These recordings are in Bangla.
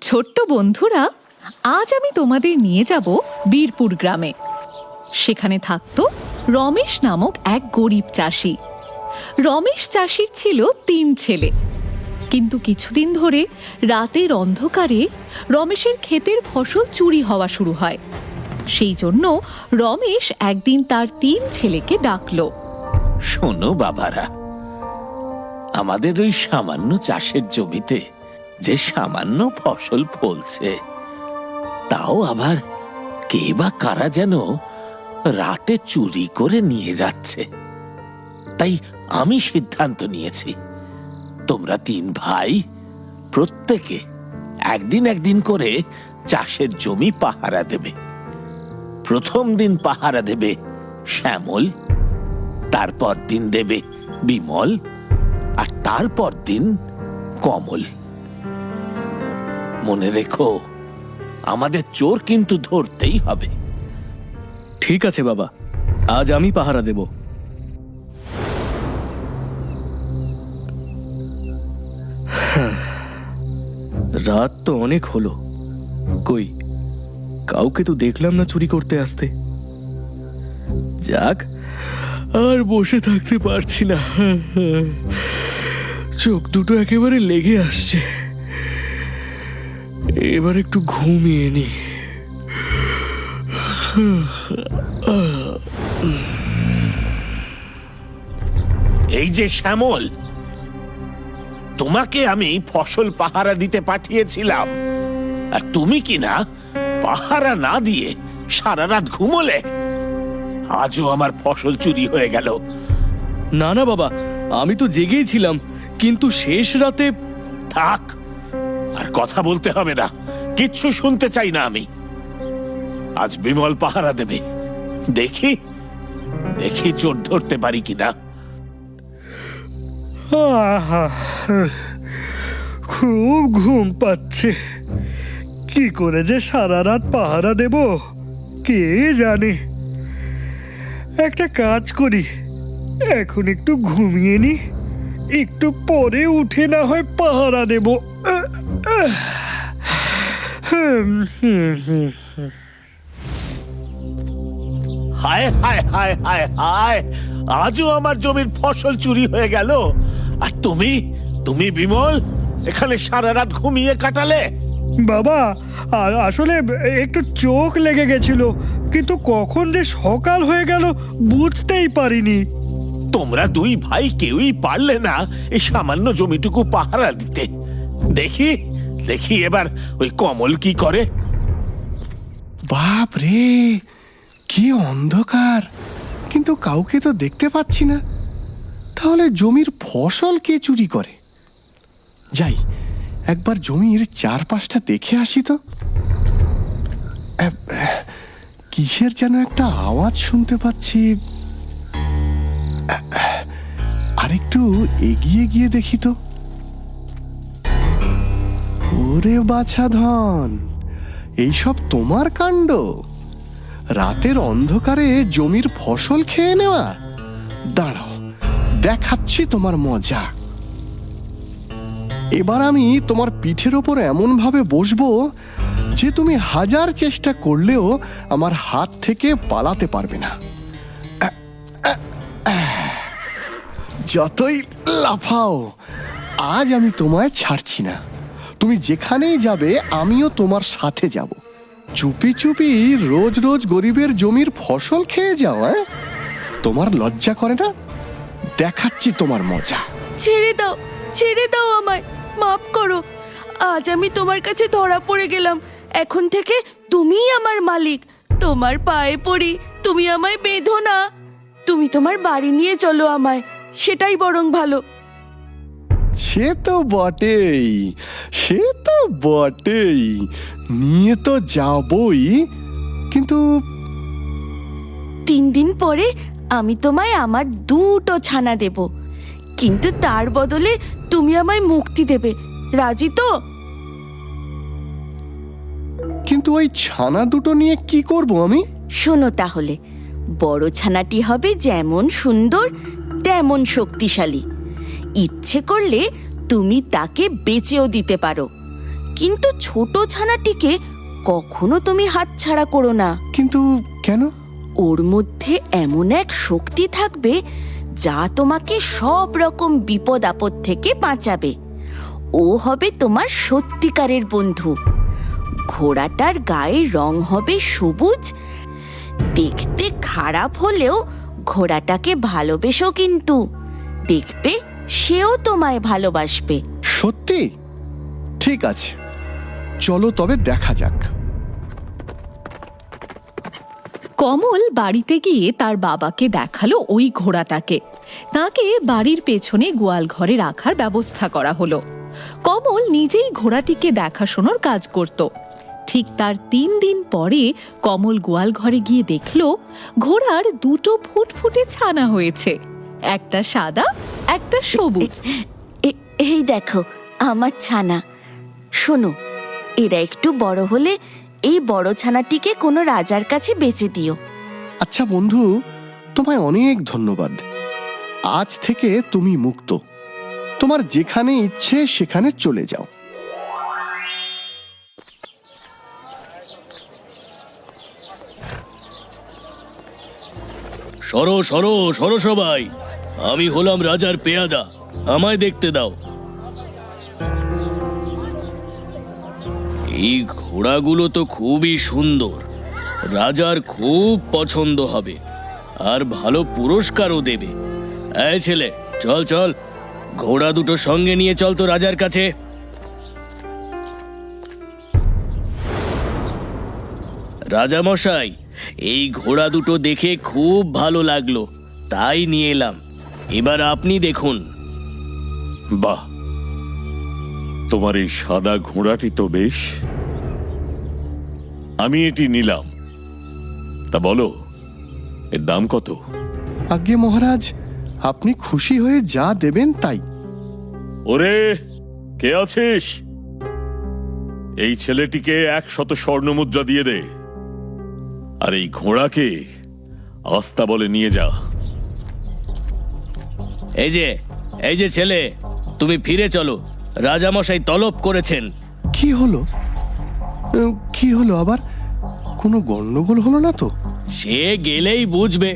ছোট্ট বন্ধুরা, আজ আমি তোমাদের নিয়ে যাব বীরপুর গ্রামে। সেখানে থাকতো রমেশ নামক এক গরিব চাষি। রমেশ চাষির ছিল 3 ছেলে, কিন্তু কিছুদিন ধরে রাতের অন্ধকারে রমেশের ক্ষেতের ফসল চুরি হওয়া শুরু হয়। সেই জন্য রমেশ একদিন তার 3 ছেলেকে ডাকলো। শোনো বাবারা, আমাদের ওই সামান্য চাষের জমিতে যে সামান্য ফসল ফলছে, তাও আবার কে বা কারা যেন রাতে চুরি করে নিয়ে যাচ্ছে। তাই আমি সিদ্ধান্ত নিয়েছি, তোমরা 3 ভাই প্রত্যেকে একদিন করে চাষের জমি পাহারা দেবে। প্রথম দিন পাহারা দেবে শ্যামল, তারপর দিন দেবে বিমল, আর তারপর দিন কমল। মনে রেখো, আমাদের চোর কিন্তু ধরতেই হবে। ঠিক আছে বাবা, আজ আমি পাহারা দেব। রাত তো অনেক হলো, কই কাউকে তো দেখলাম না চুরি করতে আসতে। যাক, আর বসে থাকতে পারছি না, চোখ দুটো একেবারে লেগে আসছে। এবার একটু ঘুমিয়ে নি। এই যে শ্যামল, তোমাকে আমি ফসল পাহারা দিতে পাঠিয়েছিলাম, আর তুমি কি না পাহারা না দিয়ে সারা রাত ঘুমোলে। আজও আমার ফসল চুরি হয়ে গেল। না না বাবা, আমি তো জেগেই ছিলাম, কিন্তু শেষ রাতে। থাক, আর কথা বলতে হবে না, কিচ্ছু শুনতে চাই না আমি। আজ বিমল পাহারা দেবে। দেখি দেখি চোর ধরতে পারি কিনা। খুব ঘুম পাচ্ছে, কি করে যে সারা রাত পাহারা দেব কে জানে। একটা কাজ করি, এখন একটু ঘুমিয়ে নি, একটু পরে উঠে না হয় পাহারা দেব। হায় হায় হায় হায় হায়, আজও আমার জমির ফসল চুরি হয়ে গেল। আর তুমি তুমি বিমল এখানে সারা রাত ঘুমিয়ে কাটালে। বাবা, আসলে একটু চোখ লেগে গেছিল, কিন্তু কখন যে সকাল হয়ে গেল বুঝতেই পারিনি। তোমরা 2 ভাই কেউই পারলে না এই সামান্য জমিটুকু পাহারা দিতে। দেখি দেখি এবার ওই কমল কি করে। বাপ রে, কি অন্ধকার, কিন্তু কাউকে তো দেখতে পাচ্ছি না। তাহলে জমির ফসল কে চুরি করে? যাই, একবার জমির চারপাশটা দেখে আসি তো। কিসের যেন একটা আওয়াজ শুনতে পাচ্ছি। আরেকটু এগিয়ে গিয়ে দেখি তো। ওরে বাছা ধন, এইসব তোমার কাণ্ড? রাতের অন্ধকারে জমির ফসল খেয়ে নেওয়া? দাঁড়াও, দেখাচ্ছি তোমার মজা। এবার আমি তোমার পিঠের ওপর এমন ভাবে বসবো যে তুমি 1000 চেষ্টা করলেও আমার হাত থেকে পালাতে পারবে না। যতই লাফাও, আজ আমি তোমায় ছাড়ছি না। তুমি যেখানেই যাবে আমিও তোমার সাথে যাব। চুপি চুপি রোজ রোজ গরিবের জমির ফসল খেয়ে যাও। তোমার লজ্জা করে না? দেখাচ্ছি তোমার মজা। ছেড়ে দাও আমায়, মাফ করো। আজ আমি তোমার কাছে ধরা পড়ে গেলাম। এখন থেকে তুমিই আমার মালিক। তোমার পায়ে পড়ি, তুমি আমায় বেঁধো না। তুমি তোমার বাড়ি নিয়ে চলো আমায়, সেটাই বরং ভালো। সে তো বটেই, সে তো বটেই, নিয়ে তো যাবই, কিন্তু 3 দিন পরে আমি তোমায় আমার 2টো ছানা দেব, কিন্তু তার বদলে তুমি আমায় মুক্তি দেবে। রাজি তো? কিন্তু ওই ছানা দুটো নিয়ে কি করব আমি? শোনো তাহলে, বড় ছানাটি হবে যেমন সুন্দর তেমন শক্তিশালী। ইচ্ছে করলে তুমি তাকে বেচেও দিতে পারো, কিন্তু ছোট ছানাটিকে কখনো তুমি হাতছাড়া করো না। কিন্তু কেন? ওর মধ্যে এমন এক শক্তি থাকবে যা তোমাকে সব রকম বিপদ আপদ থেকে বাঁচাবে। ও হবে তোমার সত্যিকারের বন্ধু। ঘোড়াটার গায়ের রং হবে সবুজ। দেখতে খারাপ হলেও ঘোড়াটাকে ভালোবেসো, কিন্তু দেখবে সেও তোমায় ভালোবাসবে। সত্যি? ঠিক আছে, চলো তবে দেখা যাক। কমল বাড়িতে গিয়ে তার বাবাকে দেখালো ওই ঘোড়াটাকে। তাকে বাড়ির পেছনে গোয়াল ঘরে রাখার ব্যবস্থা করা হলো। কমল নিজেই ঘোড়াটিকে দেখাশোনার কাজ করত। ঠিক তার 3 দিন পরে কমল গোয়াল ঘরে গিয়ে দেখলো ঘোড়ার 2টো ফুটফুটে ছানা হয়েছে, একটা সাদা একটা সবুজ। এই দেখো আমার ছানা। শোনো, এরা একটু বড় হলে এই বড় ছানাটিকে কোনো রাজার কাছে বেচে দিও। আচ্ছা বন্ধু, তোমায় অনেক ধন্যবাদ। আজ থেকে তুমি মুক্ত। তোমার যেখানে ইচ্ছে সেখানে চলে যাও। সরো সরো সরো সবাই, আমি হলাম রাজার পেয়াদা, আমায় দেখতে দাও। এই ঘোড়াগুলো তো খুবই সুন্দর, রাজার খুব পছন্দ হবে আর ভালো পুরস্কারও দেবে। এই ছেলে, চল চল, ঘোড়া দুটো সঙ্গে নিয়ে চল তো রাজার কাছে। রাজামশাই, এই ঘোড়া দুটো দেখে খুব ভালো লাগলো, তাই নিয়ে এলাম। এবার আপনি দেখুন। বাহ, তোমার এই সাদা ঘোড়াটি তো বেশ। আমি এটি নিলাম। তা বলো, এর দাম কত? আজ্ঞে মহারাজ, আপনি খুশি হয়ে যা দেবেন তাই। ওরে, কে আছিস? এই ছেলেটিকে 100 স্বর্ণমুদ্রা দিয়ে দে, আর এই ঘোড়াকে আস্তা বলে নিয়ে যা। এই যে ছেলে, তুমি ফিরে চলো, রাজামশাই তলব করেছেন। কি হলো? কি হলো আবার? কোনো গন্ডগোল হলো না তো? সে গেলেই বুঝবে।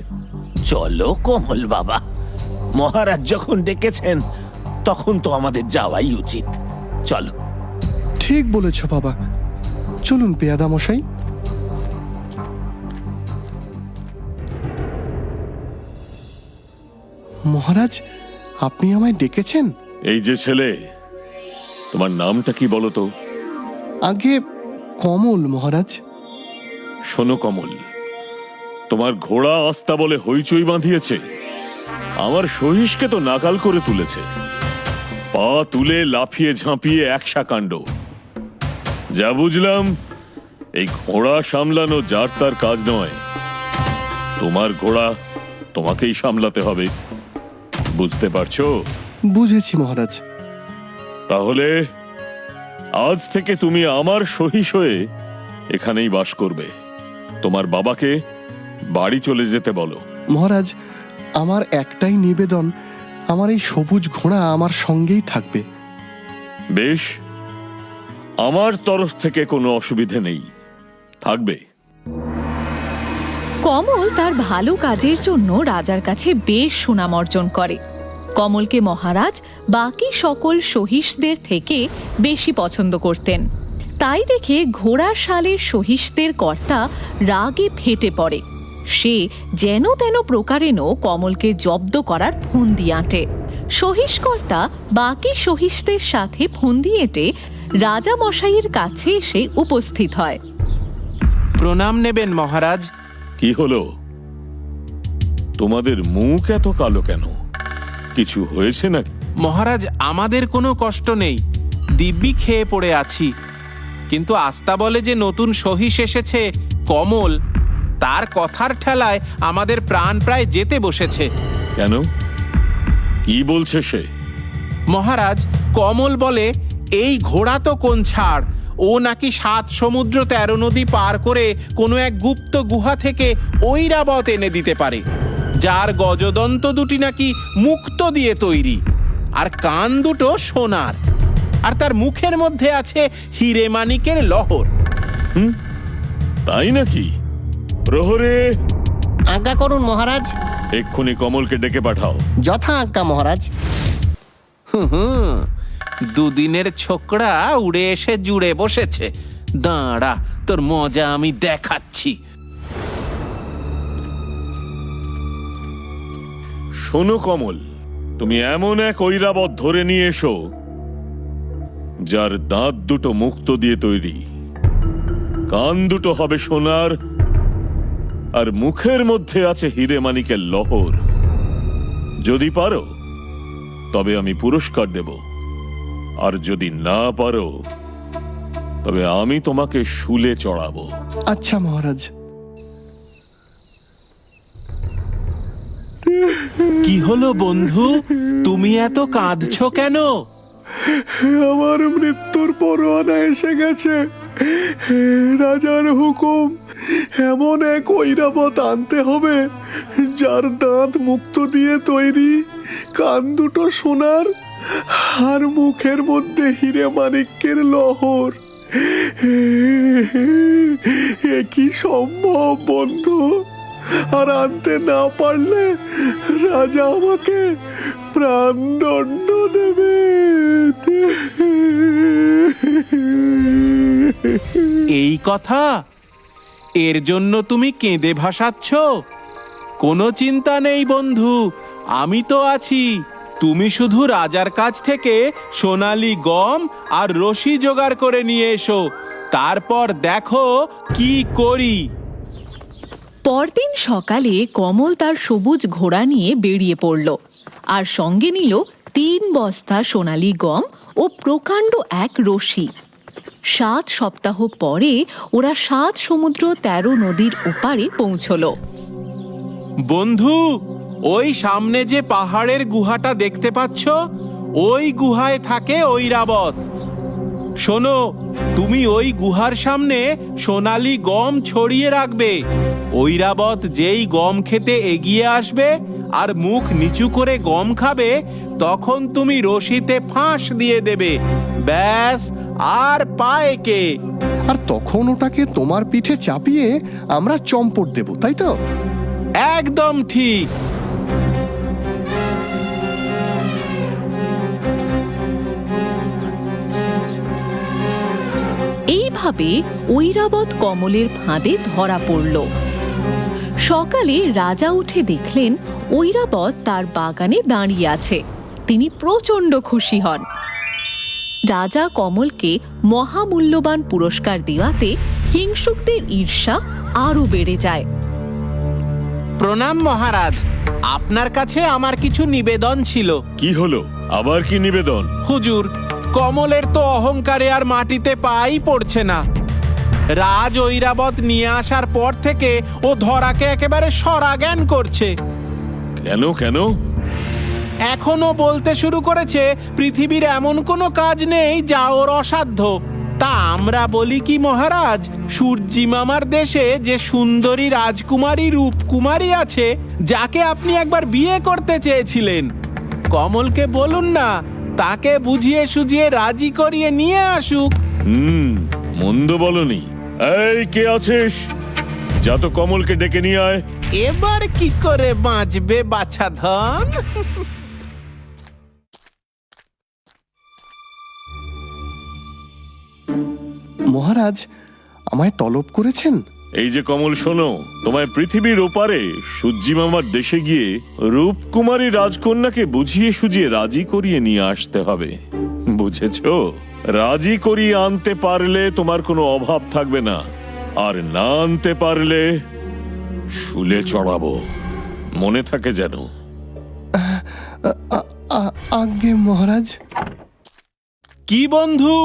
চলো কমল বাবা, মহারাজ যখন ডেকেছেন তখন তো আমাদের যাওয়াই উচিত। চলো। ঠিক বলেছ বাবা, চলুন পেয়াদা মশাই। মহারাজ, আপনি আমায় ডেকেছেন? এই যে ছেলে, তোমার নামটা কি বলো তো? আগে কমল মহারাজ। শোনো কমল, তোমার ঘোড়া আস্তা বলে হইচই বাঁধিয়েছে, আমার সহিসকে তো নাকাল করে তুলেছে। পা তুলে লাফিয়ে ঝাঁপিয়ে একসা কাণ্ড। যা বুঝলাম, এই ঘোড়া সামলানো যার তার কাজ নয়। তোমার ঘোড়া তোমাকেই সামলাতে হবে, বুঝতে পারছো? বুঝেছি মহারাজ। তাহলে আজ থেকে তুমি আমার সহিস হয়ে এখানেই বাস করবে। তোমার বাবাকে বাড়ি চলে যেতে বলো। মহারাজ, আমার একটাই নিবেদন, আমার এই সবুজ ঘোড়া আমার সঙ্গেই থাকবে। বেশ, আমার তরফ থেকে কোনো অসুবিধে নেই, থাকবে। কমল তার ভালো কাজের জন্য রাজার কাছে বেশ সুনাম অর্জন করে। কমলকে মহারাজ বাকি সকল সহিসদের থেকে বেশি পছন্দ করতেন। তাই দেখে ঘোড়ার শালের সহিসদের কর্তা রাগে ফেটে পড়ে। সে যেন তেন প্রকারেণ কমলকে জব্দ করার ফন্দি আঁটে। সহিসকর্তা বাকি সহিসদের সাথে ফন্দি এঁটে রাজা মশাইয়ের কাছে এসে উপস্থিত হয়। প্রণাম নেবেন মহারাজ। কি হলো? তোমাদের মুখ এত কালো কেন? কিছু হয়েছে নাকি? মহারাজ, আমাদের কোনো কষ্ট নেই, দিব্যি খেয়ে পড়ে আছি। কিন্তু আস্তা বলে যে নতুন সহিস এসেছে কমল, তার কথার ঠেলায় আমাদের প্রাণ প্রায় যেতে বসেছে। কেন? কি বলছে সে? মহারাজ, কমল বলে এই ঘোড়া তো কোন ছাড়, ও নাকি 7 সমুদ্র 13 নদী পার করে কোনো এক গুপ্ত গুহা থেকে ঐরাবত এনে দিতে পারে, যার গজদন্ত দুটি নাকি মুক্ত দিয়ে তৈরি, আর কান দুটো সোনার। আর তার মুখের মধ্যে আছে হিরে মানিকের লহর। তাই নাকি? প্রহরে, আজ্ঞা করুন মহারাজ। এক্ষুনি কমলকে ডেকে পাঠাও। যথা আজ্ঞা মহারাজ। হুম, দুদিনের ছোকরা উড়ে এসে জুড়ে বসেছে। দাঁড়া, তোর মজা আমি দেখাচ্ছি। শোনো কমল, তুমি এমন এক ঐরাবত ধরে নিয়ে এসো যার দাঁত দুটো মুক্ত দিয়ে তৈরি, কান দুটো হবে সোনার, আর মুখের মধ্যে আছে হিরে মানিকের লহর। যদি পারো তবে আমি পুরস্কার দেব, আর যদি না পারো তবে আমি তোমাকে শুলে চড়াবো। আচ্ছা মহারাজ। কি হলো বন্ধু, তুমি এত কাঁদছো কেন? আমার মৃত্যুর পরোয়ানা এসে গেছে। রাজার হুকুম, এমন এক ঐরাবত আনতে হবে যার দাঁত মুক্ত দিয়ে তৈরি, কান দুটো সোনার, আর মুখের মধ্যে হিরে মানিক্যের লহর। এ কি সম্ভব বন্ধু? আর আনতে না পারলে রাজা আমাকে প্রাণদণ্ড দেবে। এই কথা, এর জন্য তুমি কেঁদে ভাসাচ্ছ? কোনো চিন্তা নেই বন্ধু, আমি তো আছি। তুমি শুধু রাজার কাছ থেকে সোনালি গম আর রশি জোগাড় করে নিয়ে এসো, তারপর দেখো কি করি। পরদিন সকালে কমল তার সবুজ ঘোড়া নিয়ে বেরিয়ে পড়ল, আর সঙ্গে নিল 3 বস্তা সোনালী গম ও প্রকাণ্ড এক রশি। 7 সপ্তাহ পরে ওরা 7 সমুদ্র 13 নদীর ওপারে পৌঁছল। বন্ধু, ওই সামনে যে পাহাড়ের গুহাটা দেখতে পাচ্ছ, ওই গুহায় থাকে ঐরাবত। শোনো, তুমি ওই গুহার সামনে সোনালি গম ছড়িয়ে রাখবে। ঐরাবত যেই গম খেতে এগিয়ে আসবে আর মুখ নিচু করে গম খাবে, তখন তুমি রশিতে ফাঁস দিয়ে দেবে। ব্যাস, আর পায় কে? আর তখন ওটাকে তোমার পিঠে চাপিয়ে আমরা চম্পট দেব, তাই তো? একদম ঠিক। এইভাবে ঐরাবত কমলের ফাঁদে ধরা পড়ল। সকালে রাজা উঠে দেখলেন ঐরাবত তার বাগানে দাঁড়িয়ে আছে। তিনি প্রচণ্ড খুশি হন। রাজা কমলকে মহামূল্যবান পুরস্কার দেওয়াতে হিংসুকদের ঈর্ষা আরো বেড়ে যায়। প্রণাম মহারাজ, আপনার কাছে আমার কিছু নিবেদন ছিল। কি হলো? আবার কি নিবেদন? হুজুর, কমলের তো অহংকারে আর মাটিতে পাই পড়ছে না। রাজ ঐরাবত নিয়ে আসার পর থেকে ও ধরাকে একেবারে সরাজ্ঞান করছে। কেন কেন? এখনো বলতে শুরু করেছে পৃথিবীর এমন কোনো কাজ নেই যা ওর অসাধ্য। তা আমরা বলি কি মহারাজ, সূর্যি মামার দেশে যে সুন্দরী রাজকুমারী রূপকুমারী আছে, যাকে আপনি একবার বিয়ে করতে চেয়েছিলেন, কমলকে বলুন না তাকে বুঝিয়ে সুঝিয়ে রাজি করিয়ে নিয়ে আসুক। মন্দ বলনি। এই, কে আছিস? যা তো কমলকে ডেকে নিয়ে আয়। এবার কি করে বাঁচবে বাছা ধন? মহারাজ, আমায় তলব করেছেন? এই যে কমল, শোনো, তোমায় পৃথিবীর ওপারে সূর্যি মামার দেশে গিয়ে রূপকুমারী রাজকন্যাকে বুঝিয়ে সুঝিয়ে রাজি করিয়ে নিয়ে আসতে হবে, বুঝেছো? রাজি করিয়ে আনতে পারলে তোমার কোনো অভাব থাকবে না, আর না আনতে পারলে শুলে চড়াবো, মনে থাকে যেন। আজ্ঞে মহারাজ। কি বন্ধু,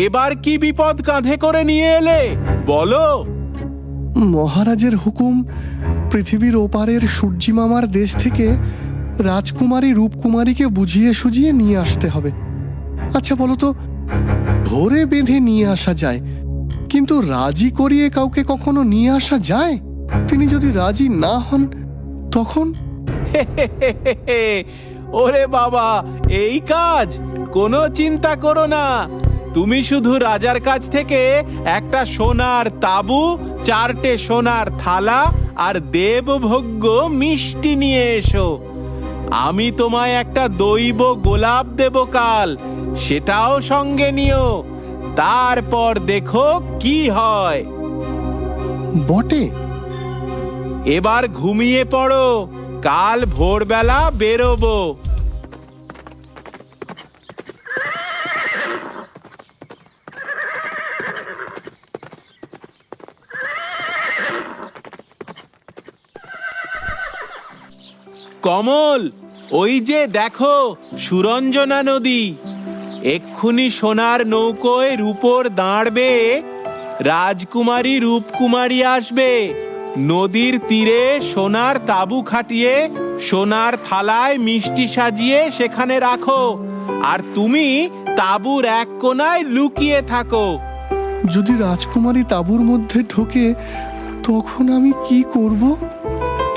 এবার কি বিপদ কাঁধে করে নিয়ে এলে, বলো? মহারাজের হুকুম, পৃথিবীর ওপারের সূর্যি মামার দেশ থেকে রাজকুমারী রূপকুমারীকে বুঝিয়ে সুঝিয়ে নিয়ে আসতে হবে। আচ্ছা বলো তো, ধরে বেঁধে নিয়ে আসা যায়, কিন্তু রাজি করিয়ে কাউকে কখনো নিয়ে আসা যায়? তিনি যদি রাজি না হন তখন? ওরে বাবা, এই কাজ কোনো চিন্তা করো না, তুমি শুধু রাজার কাছ থেকে একটা সোনার তাবু, 4টে সোনার থালা আর দেবভোগ্য মিষ্টি নিয়ে এসো। আমি তোমায় একটা দৈব গোলাপ দেব কাল, সেটাও সঙ্গে নিও। তারপর দেখো কি হয়। বটে, এবার ঘুমিয়ে পড়ো, কাল ভোরবেলা বেরোবো। কমল, ওই যে দেখো সুরঞ্জনা নদী। এক্ষুনি সোনার নৌকোয় রূপোর দাঁড়বে রাজকুমারী রূপকুমারী আসবে। নদীর তীরে সোনার তাবু খাটিয়ে সোনার থালায় মিষ্টি সাজিয়ে সেখানে রাখো, আর তুমি তাঁবুর এক কোণায় লুকিয়ে থাকো। যদি রাজকুমারী তাঁবুর মধ্যে ঢোকে তখন আমি কি করব?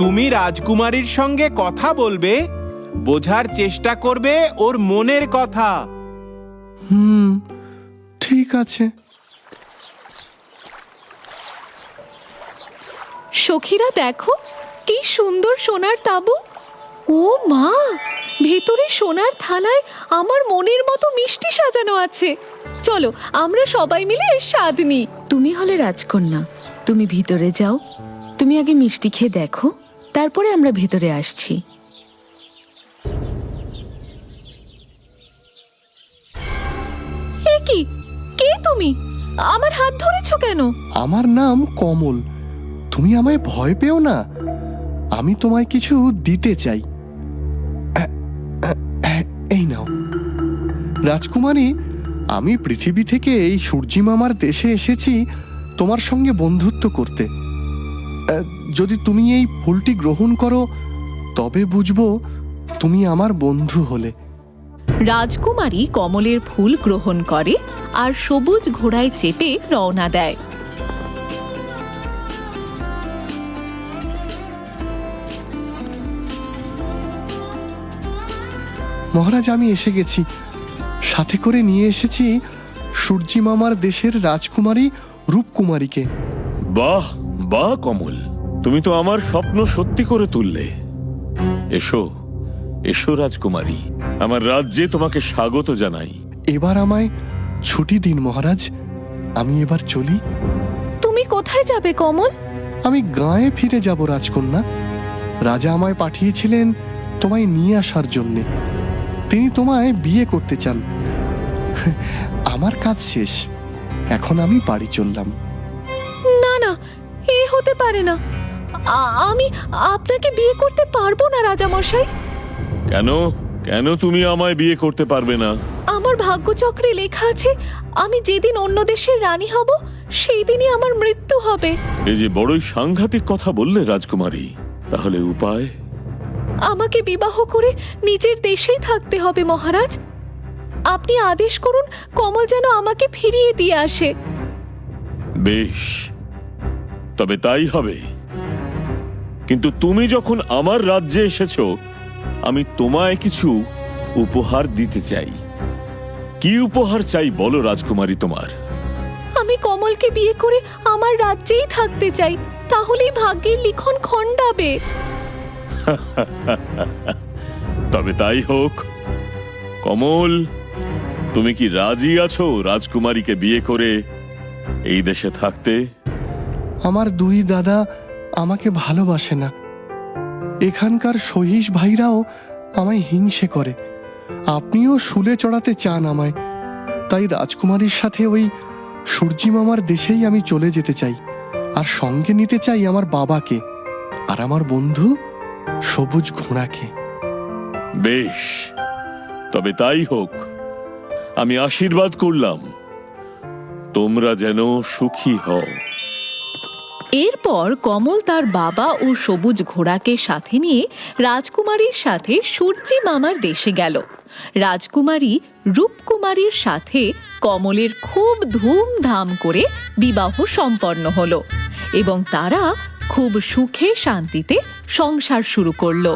তুমি রাজকুমারীর সঙ্গে কথা বলবে, বোঝার চেষ্টা করবে ওর মনের কথা। ঠিক আছে। সখীরা দেখো, কি সুন্দর সোনার তাবু। ও মা, ভেতরে সোনার থালায় আমার মনের মতো মিষ্টি সাজানো আছে। চলো আমরা সবাই মিলে এর স্বাদ নিই। তুমি হলে রাজকন্যা, তুমি ভিতরে যাও। তুমি আগে মিষ্টি খেয়ে দেখো, তারপরে আমরা ভেতরে আসছি। এ কি, কে তুমি? আমার হাত ধরেছো কেন? আমার নাম কমল। তুমি আমায় ভয় পেও না, আমি তোমায় কিছু দিতে চাই। এই নাও। রাজকুমারী, আমি পৃথিবী থেকে এই সূর্যি মামার দেশে এসেছি তোমার সঙ্গে বন্ধুত্ব করতে। যদি তুমি এই ফুলটি গ্রহণ করো তবে বুঝবো তুমি আমার বন্ধু হলে। রাজকুমারী কমলের ফুল গ্রহণ করে আর সবুজ ঘোড়ায় চেপে রওনা দেয়। মহারাজ, আমি এসে গেছি। সাথে করে নিয়ে এসেছি সূর্যি মামার দেশের রাজকুমারী রূপকুমারীকে। বাহ বাহ কমল, তুমি তো আমার স্বপ্ন সত্যি করে তুললে। এসো এসো রাজকুমারী, আমার রাজ্যে তোমাকে স্বাগত জানাই। এবার আমায় ছুটি দিন মহারাজ, আমি এবার চলি। তুমি কোথায় যাবে কমল? আমি গাঁয়ে ফিরে যাব রাজকন্যা। রাজা আমায় পাঠিয়েছিলেন তোমায় নিয়ে আসার জন্যে। তিনি তোমায় বিয়ে করতে চান। আমার কাজ শেষ, এখন আমি বাড়ি চললাম। না না, এ হতে পারে না। আমি আপনাকে বিয়ে করতে পারবো না রাজামশাই। কেন কেন তুমি আমায় বিয়ে করতে পারবে না? আমার ভাগ্যচক্রে লেখা আছে আমি যেদিন অন্য দেশের রানী হব সেই দিনই আমার মৃত্যু হবে। এই যে বড়ই সাংঘাতিক কথা বললে রাজকুমারী, তাহলে উপায়? আমাকে বিবাহ করে নিজের দেশেই থাকতে হবে মহারাজ। আপনি আদেশ করুন কমল যেন আমাকে ফিরিয়ে দিয়ে আসে। বেশ, তবে তাই হবে। কিন্তু তুমি যখন আমার রাজ্যে এসেছো, আমি তোমায় কিছু উপহার দিতে চাই। কি উপহার চাই বলো রাজকুমারী তোমার? আমি কমলকে বিয়ে করে আমার রাজ্যেই থাকতে চাই, তাহলেই ভাগ্যের লিখন খণ্ডাবে। তবে তাই হোক। কমল, তুমি কি রাজি আছো রাজকুমারীকে বিয়ে করে এই দেশে থাকতে? আমার দুই দাদা আমাকে ভালোবাসে না। এখানকার সহিস ভাইরাও আমায় হিংসে করে। আপনিও শুলে চড়াতে চান আমায়, তাই রাজকুমারীর সাথে ওই সূর্যি মামার দেশেই আমি চলে যেতে চাই। আর সঙ্গে নিতে চাই আমার বাবাকে আর আমার বন্ধু সবুজ ঘোড়াকে। বেশ, তবে তাই হোক। আমি আশীর্বাদ করলাম তোমরা যেন সুখী হও। এরপর কমল তার বাবা ও সবুজ ঘোড়াকে সাথে নিয়ে রাজকুমারীর সাথে সূর্যি মামার দেশে গেল। রাজকুমারী রূপকুমারীর সাথে কমলের খুব ধুমধাম করে বিবাহ সম্পন্ন হলো এবং তারা খুব সুখে শান্তিতে সংসার শুরু করলো।